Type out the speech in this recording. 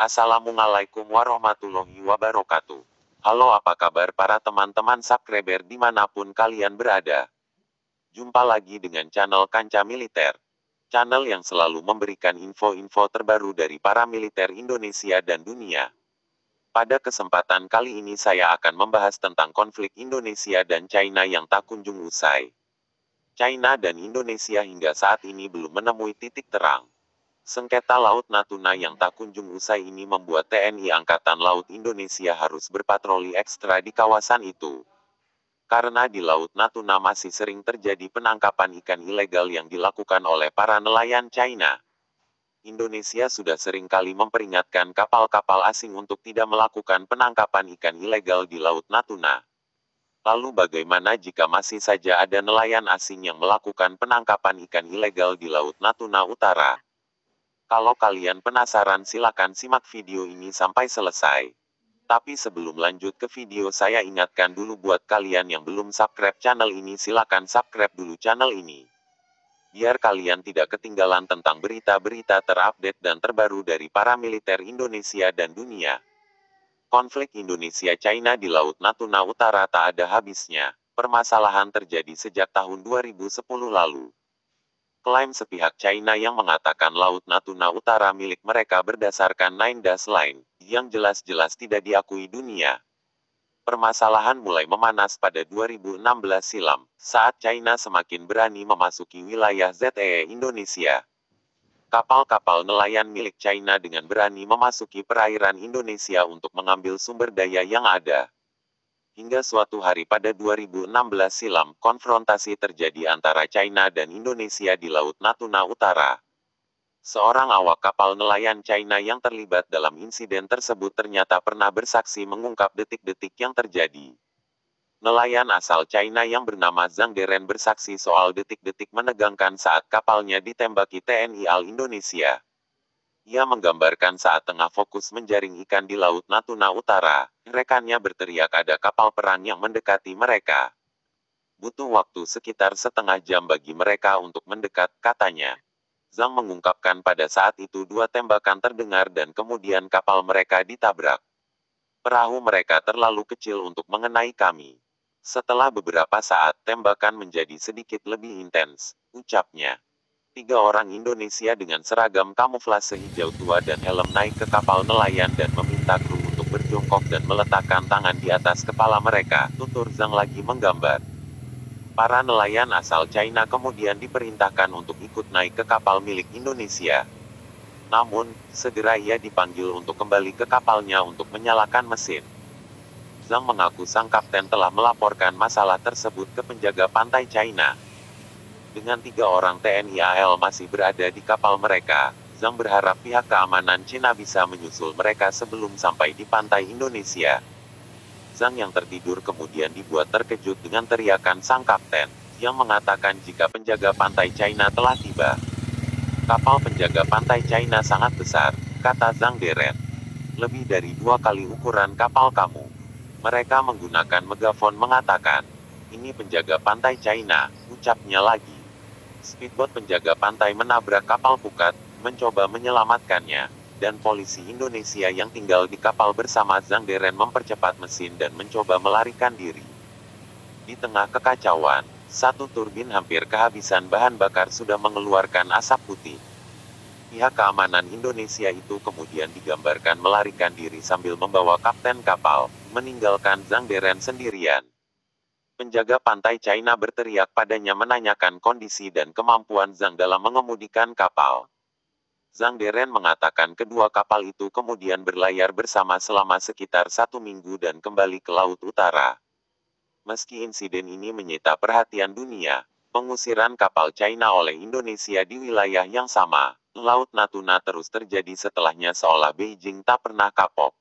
Assalamualaikum warahmatullahi wabarakatuh. Halo, apa kabar para teman-teman subscriber dimanapun kalian berada? Jumpa lagi dengan channel Kanca Militer. Channel yang selalu memberikan info-info terbaru dari para militer Indonesia dan dunia. Pada kesempatan kali ini saya akan membahas tentang konflik Indonesia dan China yang tak kunjung usai. China dan Indonesia hingga saat ini belum menemui titik terang. Sengketa Laut Natuna yang tak kunjung usai ini membuat TNI Angkatan Laut Indonesia harus berpatroli ekstra di kawasan itu. Karena di Laut Natuna masih sering terjadi penangkapan ikan ilegal yang dilakukan oleh para nelayan China. Indonesia sudah sering kali memperingatkan kapal-kapal asing untuk tidak melakukan penangkapan ikan ilegal di Laut Natuna. Lalu bagaimana jika masih saja ada nelayan asing yang melakukan penangkapan ikan ilegal di Laut Natuna Utara? Kalau kalian penasaran silakan simak video ini sampai selesai. Tapi sebelum lanjut ke video saya ingatkan dulu buat kalian yang belum subscribe channel ini silakan subscribe dulu channel ini. Biar kalian tidak ketinggalan tentang berita-berita terupdate dan terbaru dari para militer Indonesia dan dunia. Konflik Indonesia-China di Laut Natuna Utara tak ada habisnya. Permasalahan terjadi sejak tahun 2010 lalu. Klaim sepihak China yang mengatakan Laut Natuna Utara milik mereka berdasarkan Nine Dash Line, yang jelas-jelas tidak diakui dunia. Permasalahan mulai memanas pada 2016 silam, saat China semakin berani memasuki wilayah ZEE Indonesia. Kapal-kapal nelayan milik China dengan berani memasuki perairan Indonesia untuk mengambil sumber daya yang ada. Hingga suatu hari pada 2016 silam, konfrontasi terjadi antara China dan Indonesia di Laut Natuna Utara. Seorang awak kapal nelayan China yang terlibat dalam insiden tersebut ternyata pernah bersaksi mengungkap detik-detik yang terjadi. Nelayan asal China yang bernama Zhang Deren bersaksi soal detik-detik menegangkan saat kapalnya ditembaki TNI AL Indonesia. Ia menggambarkan saat tengah fokus menjaring ikan di Laut Natuna Utara, rekannya berteriak ada kapal perang yang mendekati mereka. Butuh waktu sekitar setengah jam bagi mereka untuk mendekat, katanya. Zhang mengungkapkan pada saat itu dua tembakan terdengar dan kemudian kapal mereka ditabrak. Perahu mereka terlalu kecil untuk mengenai kami. Setelah beberapa saat, tembakan menjadi sedikit lebih intens, ucapnya. 3 orang Indonesia dengan seragam kamuflase hijau tua dan helm naik ke kapal nelayan dan meminta kru untuk berjongkok dan meletakkan tangan di atas kepala mereka, tutur Zhang lagi menggambar. Para nelayan asal China kemudian diperintahkan untuk ikut naik ke kapal milik Indonesia. Namun, segera ia dipanggil untuk kembali ke kapalnya untuk menyalakan mesin. Zhang mengaku sang kapten telah melaporkan masalah tersebut ke penjaga pantai China. Dengan 3 orang TNI AL masih berada di kapal mereka, Zhang berharap pihak keamanan China bisa menyusul mereka sebelum sampai di pantai Indonesia. Zhang yang tertidur kemudian dibuat terkejut dengan teriakan sang kapten, yang mengatakan jika penjaga pantai China telah tiba. Kapal penjaga pantai China sangat besar, kata Zhang Deren. Lebih dari 2 kali ukuran kapal kamu. Mereka menggunakan megafon mengatakan, ini penjaga pantai China, ucapnya lagi. Speedboat penjaga pantai menabrak kapal pukat, mencoba menyelamatkannya, dan polisi Indonesia yang tinggal di kapal bersama Zhang Deren mempercepat mesin dan mencoba melarikan diri. Di tengah kekacauan, satu turbin hampir kehabisan bahan bakar sudah mengeluarkan asap putih. Pihak keamanan Indonesia itu kemudian digambarkan melarikan diri sambil membawa kapten kapal, meninggalkan Zhang Deren sendirian. Penjaga pantai China berteriak padanya menanyakan kondisi dan kemampuan Zhang dalam mengemudikan kapal. Zhang Deren mengatakan kedua kapal itu kemudian berlayar bersama selama sekitar 1 minggu dan kembali ke Laut Utara. Meski insiden ini menyita perhatian dunia, pengusiran kapal China oleh Indonesia di wilayah yang sama, Laut Natuna terus terjadi setelahnya seolah Beijing tak pernah kapok.